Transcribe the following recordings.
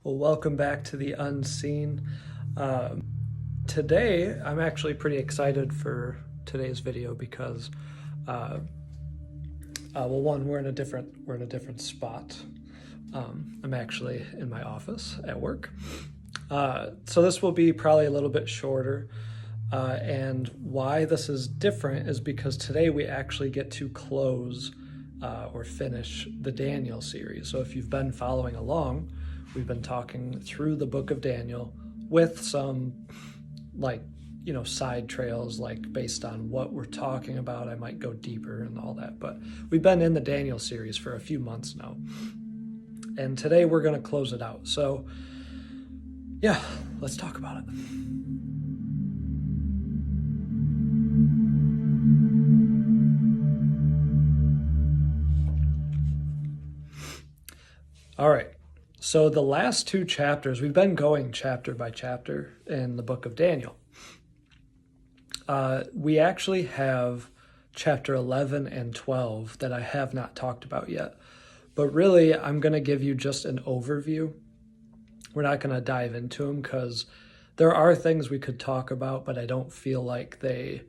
Well, welcome back to the Unseen. Today, I'm actually pretty excited for today's video because, one, we're in a different spot. I'm actually in my office at work, so this will be probably a little bit shorter. And why this is different is because today we actually get to close or finish the Daniel series. So if you've been following along, we've been talking through the book of Daniel with some side trails, based on what we're talking about. I might go deeper and all that, but we've been in the Daniel series for a few months now. And today we're going to close it out. So yeah, let's talk about it. All right. So the last two chapters, we've been going chapter by chapter in the book of Daniel. We actually have chapter 11 and 12 that I have not talked about yet. But really, I'm going to give you just an overview. We're not going to dive into them because there are things we could talk about, but I don't feel like they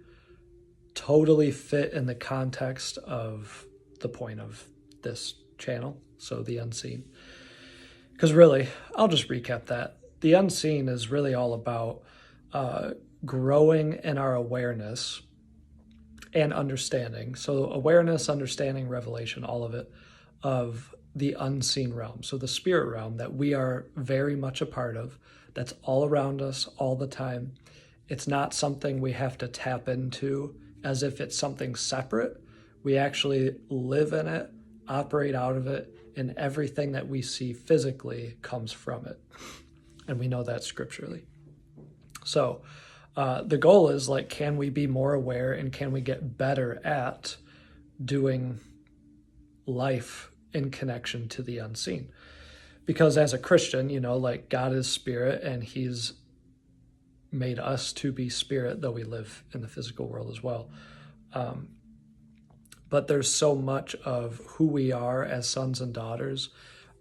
totally fit in the context of the point of this channel, so the Unseen. Because really, I'll just recap that. The Unseen is really all about growing in our awareness and understanding. So awareness, understanding, revelation, all of it, of the unseen realm. So the spirit realm that we are very much a part of, that's all around us all the time. It's not something we have to tap into as if it's something separate. We actually live in it, operate out of it, and everything that we see physically comes from it. And we know that scripturally. So the goal is, can we be more aware and can we get better at doing life in connection to the unseen? Because as a Christian, God is spirit and he's made us to be spirit, though we live in the physical world as well. But there's so much of who we are as sons and daughters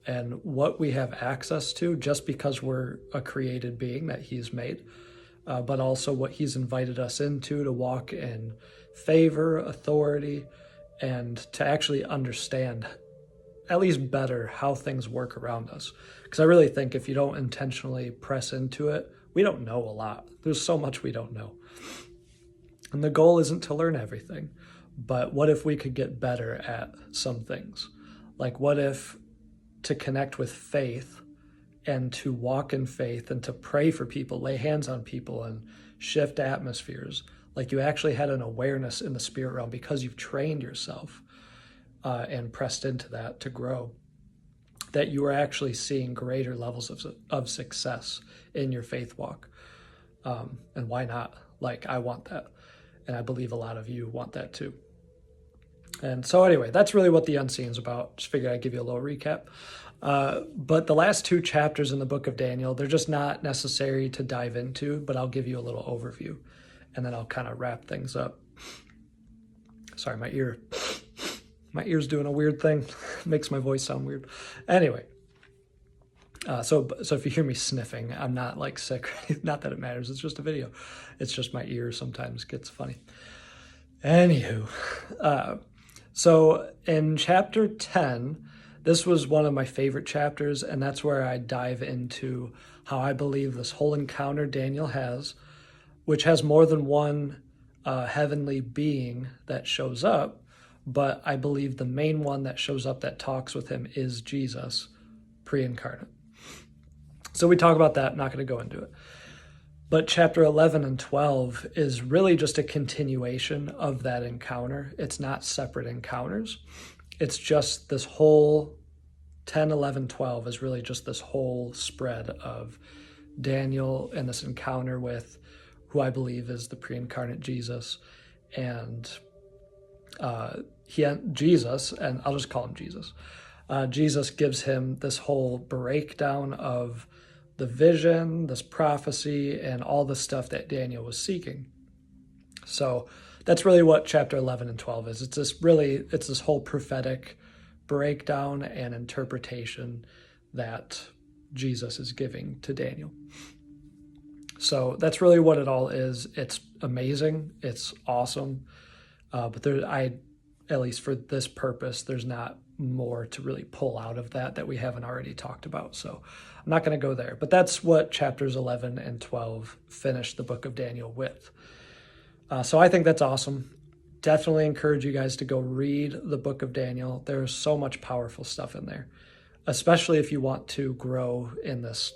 and what we have access to just because we're a created being that he's made, but also what he's invited us into to walk in favor, authority, and to actually understand at least better how things work around us. Because I really think if you don't intentionally press into it, we don't know a lot. There's so much we don't know. And the goal isn't to learn everything. But what if we could get better at some things? What if to connect with faith and to walk in faith and to pray for people, lay hands on people and shift atmospheres, you actually had an awareness in the spirit realm because you've trained yourself and pressed into that to grow, that you are actually seeing greater levels of success in your faith walk. And why not? I want that. And I believe a lot of you want that too. And so anyway, that's really what the Unseen is about. Just figured I'd give you a little recap. But the last two chapters in the book of Daniel, they're just not necessary to dive into, but I'll give you a little overview. And then I'll kind of wrap things up. Sorry, my ear's doing a weird thing. Makes my voice sound weird. Anyway. So if you hear me sniffing, I'm not sick. Not that it matters. It's just a video. It's just my ear sometimes gets funny. Anywho, so in chapter 10, this was one of my favorite chapters, and that's where I dive into how I believe this whole encounter Daniel has, which has more than one heavenly being that shows up, but I believe the main one that shows up that talks with him is Jesus, pre-incarnate. So we talk about that, I'm not going to go into it. But chapter 11 and 12 is really just a continuation of that encounter. It's not separate encounters. It's just this whole 10, 11, 12 is really just this whole spread of Daniel and this encounter with who I believe is the pre-incarnate Jesus. And Jesus, and I'll just call him Jesus. Jesus gives him this whole breakdown of the vision, this prophecy, and all the stuff that Daniel was seeking. So that's really what chapter 11 and 12 is. It's this whole prophetic breakdown and interpretation that Jesus is giving to Daniel. So that's really what it all is. It's amazing. It's awesome. But at least for this purpose, there's not more to really pull out of that we haven't already talked about. So I'm not going to go there. But that's what chapters 11 and 12 finish the book of Daniel with. So I think that's awesome. Definitely encourage you guys to go read the book of Daniel. There's so much powerful stuff in there, especially if you want to grow in this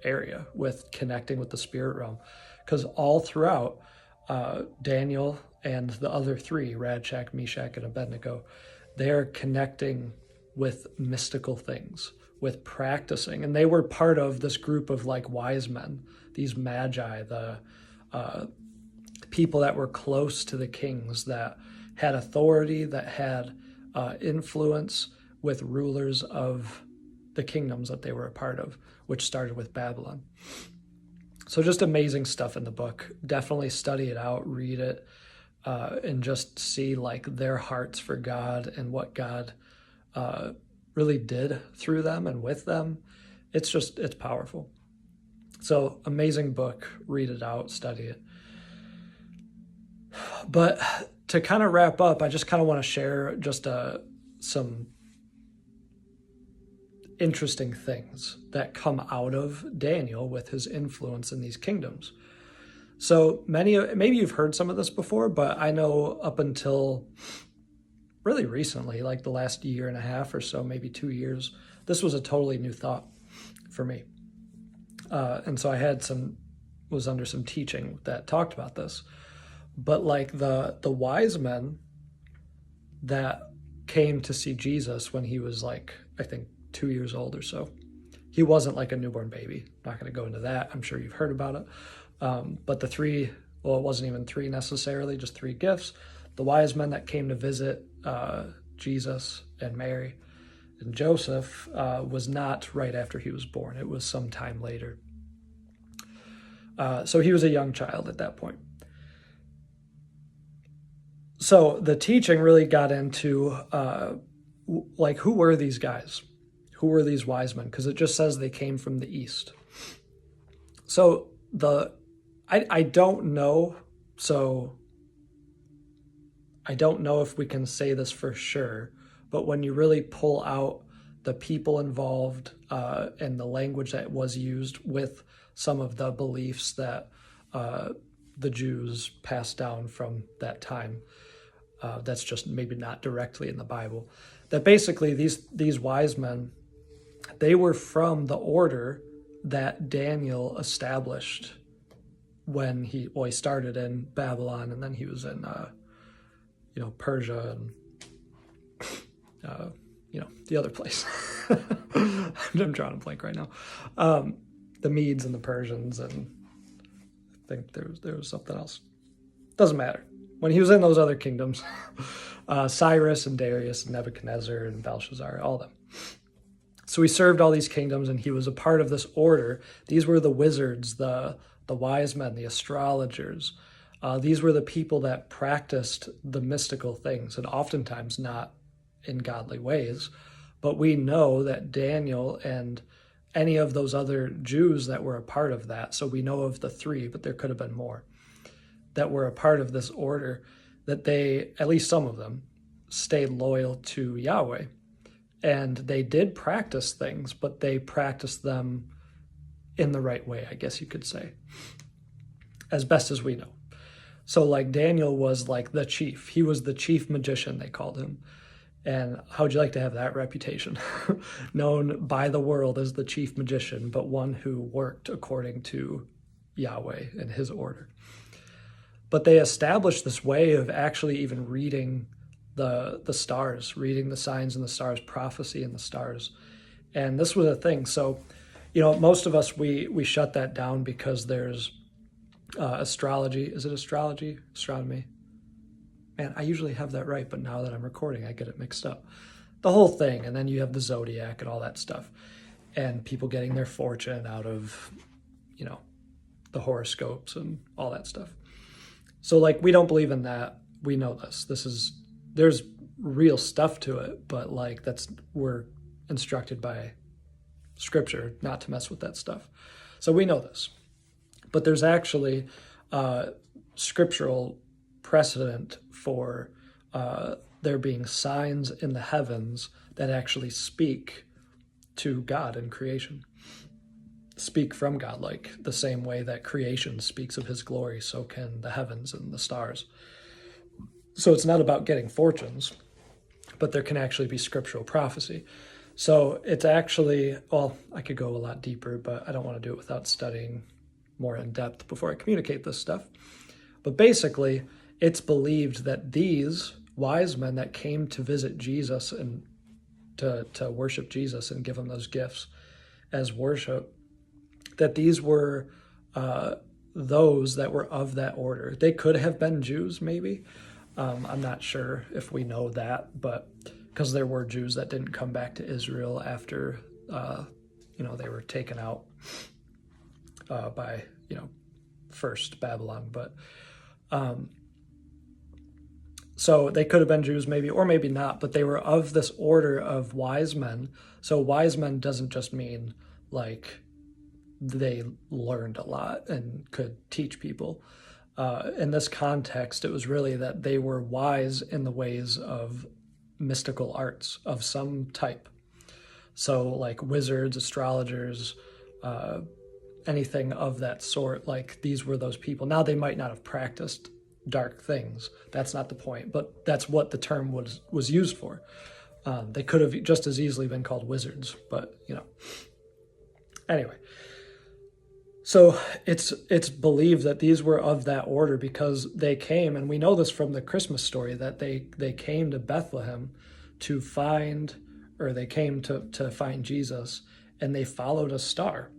area with connecting with the spirit realm. Because all throughout, Daniel and the other three, Shadrach, Meshach, and Abednego, they're connecting with mystical things, with practicing. And they were part of this group of like wise men, these magi, the people that were close to the kings, that had authority, that had influence with rulers of the kingdoms that they were a part of, which started with Babylon. So just amazing stuff in the book. Definitely study it out, read it, and just see like their hearts for God and what God really did through them and with them. It's powerful. So amazing book. Read it out, study it. But to kind of wrap up, I just kind of want to share just some interesting things that come out of Daniel with his influence in these kingdoms. So maybe you've heard some of this before, but I know up until really recently, like the last year and a half or so, maybe 2 years, this was a totally new thought for me. And so I was under some teaching that talked about this. But like the wise men that came to see Jesus when he was like, I think 2 years old or so. He wasn't like a newborn baby. Not going to go into that. I'm sure you've heard about it. But the three, well, it wasn't even three necessarily, just three gifts. The wise men that came to visit Jesus and Mary and Joseph was not right after he was born. It was some time later. So he was a young child at that point. So the teaching really got into like, who were these guys? Who were these wise men? Because it just says they came from the east. So I don't know. So I don't know if we can say this for sure, but when you really pull out the people involved and the language that was used with some of the beliefs that the Jews passed down from that time, that's just maybe not directly in the Bible, that basically these wise men, they were from the order that Daniel established when he started in Babylon, and then he was in Persia and the other place. I'm drawing a blank right now. The Medes and the Persians, and I think there was something else. Doesn't matter. When he was in those other kingdoms, Cyrus and Darius and Nebuchadnezzar and Belshazzar, all of them. So he served all these kingdoms, and he was a part of this order. These were the wizards, the wise men, the astrologers. These were the people that practiced the mystical things, and oftentimes not in godly ways. But we know that Daniel and any of those other Jews that were a part of that, so we know of the three, but there could have been more, that were a part of this order, that they, at least some of them, stayed loyal to Yahweh. And they did practice things, but they practiced them in the right way, I guess you could say, as best as we know. So like Daniel was like the chief. He was the chief magician, they called him. And how would you like to have that reputation? Known by the world as the chief magician, but one who worked according to Yahweh and his order. But they established this way of actually even reading the stars, reading the signs in the stars, prophecy in the stars. And this was a thing. So, most of us, we shut that down because there's astrology. Is it astrology? Astronomy? Man, I usually have that right, but now that I'm recording, I get it mixed up. The whole thing. And then you have the zodiac and all that stuff. And people getting their fortune out of, the horoscopes and all that stuff. So like, we don't believe in that. We know this. There's real stuff to it, but like we're instructed by Scripture not to mess with that stuff. So we know this. But there's actually scriptural precedent for there being signs in the heavens that actually speak to God in creation. Speak from God, like the same way that creation speaks of his glory, so can the heavens and the stars. So it's not about getting fortunes, but there can actually be scriptural prophecy. So it's actually, well, I could go a lot deeper, but I don't want to do it without studying more in depth before I communicate this stuff. But basically, it's believed that these wise men that came to visit Jesus and to worship Jesus and give him those gifts as worship, that these were those that were of that order. They could have been Jews, maybe. I'm not sure if we know that, but because there were Jews that didn't come back to Israel after, they were taken out by, first Babylon. But so they could have been Jews maybe, or maybe not, but they were of this order of wise men. So wise men doesn't just mean like they learned a lot and could teach people. In this context, it was really that they were wise in the ways of mystical arts of some type. So like wizards, astrologers, anything of that sort, like these were those people. Now they might not have practiced dark things. That's not the point, but that's what the term was used for. They could have just as easily been called wizards, but anyway. So it's believed that these were of that order because they came, and we know this from the Christmas story, that they came to Bethlehem to find, or they came to find Jesus, and they followed a star.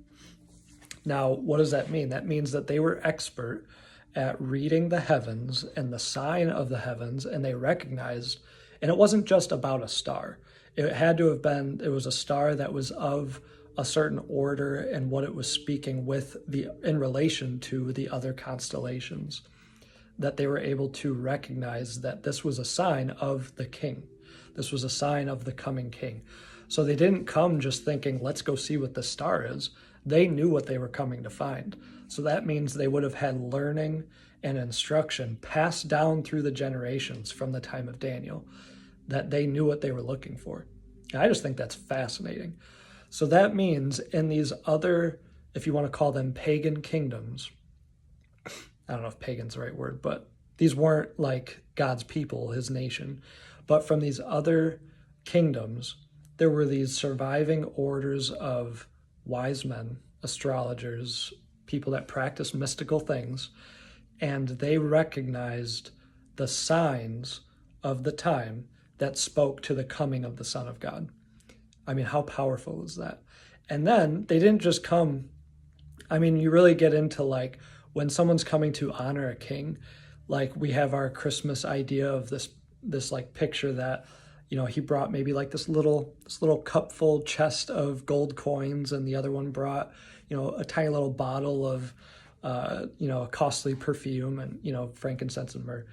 Now, what does that mean? That means that they were expert at reading the heavens and the sign of the heavens, and they recognized, and it wasn't just about a star. It had to have been, it was a star that was of a certain order and what it was speaking with in relation to the other constellations, that they were able to recognize that this was a sign of the king. This was a sign of the coming king. So they didn't come just thinking, let's go see what the star is. They knew what they were coming to find. So that means they would have had learning and instruction passed down through the generations from the time of Daniel, that they knew what they were looking for. And I just think that's fascinating. So that means in these other, if you want to call them pagan kingdoms, I don't know if pagan's the right word, but these weren't like God's people, his nation. But from these other kingdoms, there were these surviving orders of wise men, astrologers, people that practiced mystical things, and they recognized the signs of the time that spoke to the coming of the Son of God. I mean, how powerful is that? And then they didn't just come. I mean, you really get into like when someone's coming to honor a king, like we have our Christmas idea of this like picture that, he brought maybe like this little cupful chest of gold coins, and the other one brought, a tiny little bottle of, a costly perfume and, frankincense and myrrh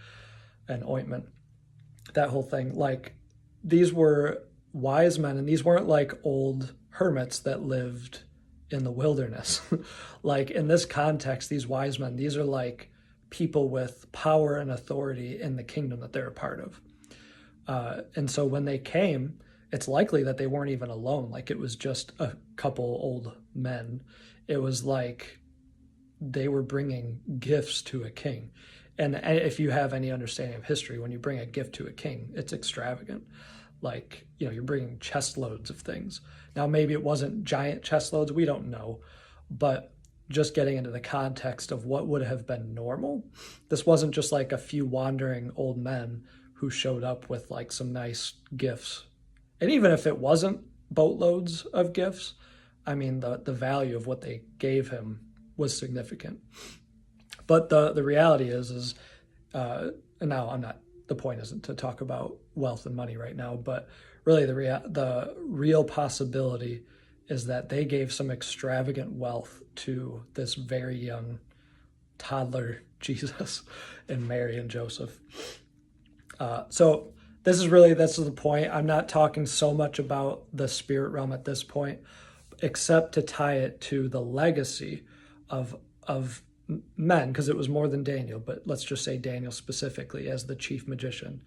and ointment, that whole thing. Like these were wise men, and these weren't like old hermits that lived in the wilderness. Like in this context, these wise men, these are like people with power and authority in the kingdom that they're a part of. And so when they came, it's likely that they weren't even alone. Like it was just a couple old men. It was like they were bringing gifts to a king. And if you have any understanding of history, when you bring a gift to a king, it's extravagant. Like, you're bringing chest loads of things. Now, maybe it wasn't giant chest loads. We don't know. But just getting into the context of what would have been normal, this wasn't just like a few wandering old men who showed up with like some nice gifts. And even if it wasn't boatloads of gifts, I mean, the value of what they gave him was significant. But the reality is and now the point isn't to talk about wealth and money right now, but really the real possibility is that they gave some extravagant wealth to this very young toddler Jesus and Mary and Joseph. So this is the point. I'm not talking so much about the spirit realm at this point. except to tie it to the legacy of men, because it was more than Daniel, but let's just say Daniel specifically as the chief magician,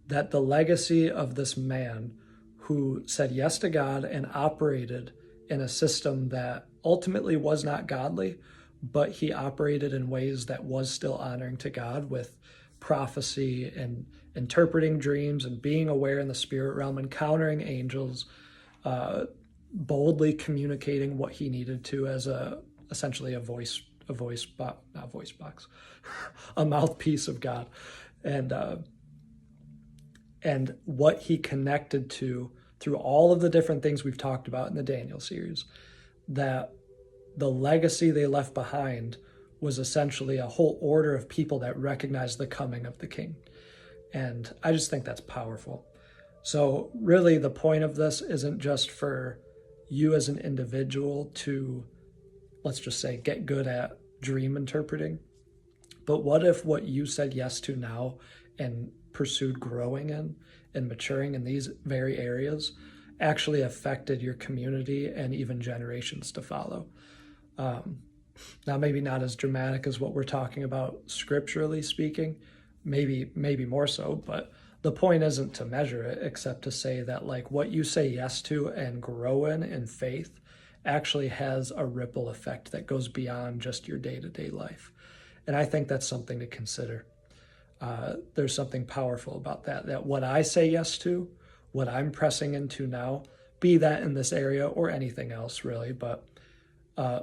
that the legacy of this man who said yes to God and operated in a system that ultimately was not godly, but he operated in ways that was still honoring to God, with prophecy and interpreting dreams and being aware in the spirit realm, encountering angels, boldly communicating what he needed to as essentially a mouthpiece of God, and what he connected to through all of the different things we've talked about in the Daniel series, that the legacy they left behind was essentially a whole order of people that recognized the coming of the king. And I just think that's powerful. So really the point of this isn't just for you as an individual to, let's just say, get good at dream interpreting, but what if what you said yes to now and pursued growing in and maturing in these very areas actually affected your community and even generations to follow? Now, maybe not as dramatic as what we're talking about scripturally speaking, maybe more so, but the point isn't to measure it, except to say that like what you say yes to and grow in faith actually has a ripple effect that goes beyond just your day-to-day life. And I think that's something to consider. There's something powerful about that what I say yes to, what I'm pressing into now, be that in this area or anything else really, but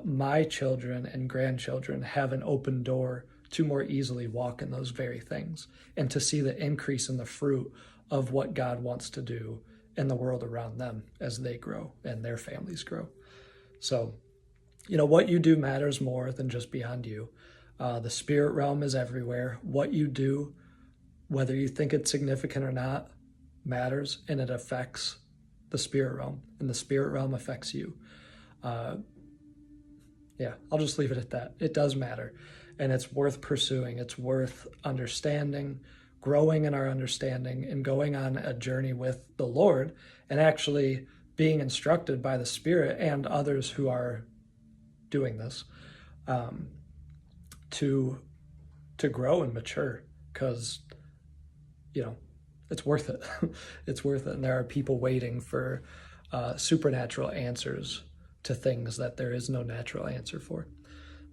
my children and grandchildren have an open door to more easily walk in those very things and to see the increase in the fruit of what God wants to do in the world around them as they grow and their families grow. So, what you do matters more than just beyond you. The spirit realm is everywhere. What you do, whether you think it's significant or not, matters, and it affects the spirit realm, and the spirit realm affects you. I'll just leave it at that. It does matter, and it's worth pursuing. It's worth understanding, growing in our understanding, and going on a journey with the Lord, and actually being instructed by the Spirit and others who are doing this to grow and mature, because it's worth it. It's worth it, and there are people waiting for supernatural answers to things that there is no natural answer for.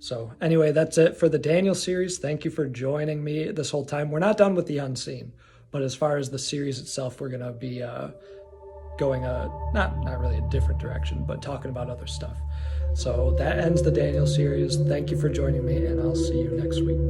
So anyway, that's it for the Daniel series. Thank you for joining me this whole time. We're not done with the unseen, but as far as the series itself, we're going to be going not really a different direction, but talking about other stuff. So that ends the Daniel series. Thank you for joining me, and I'll see you next week.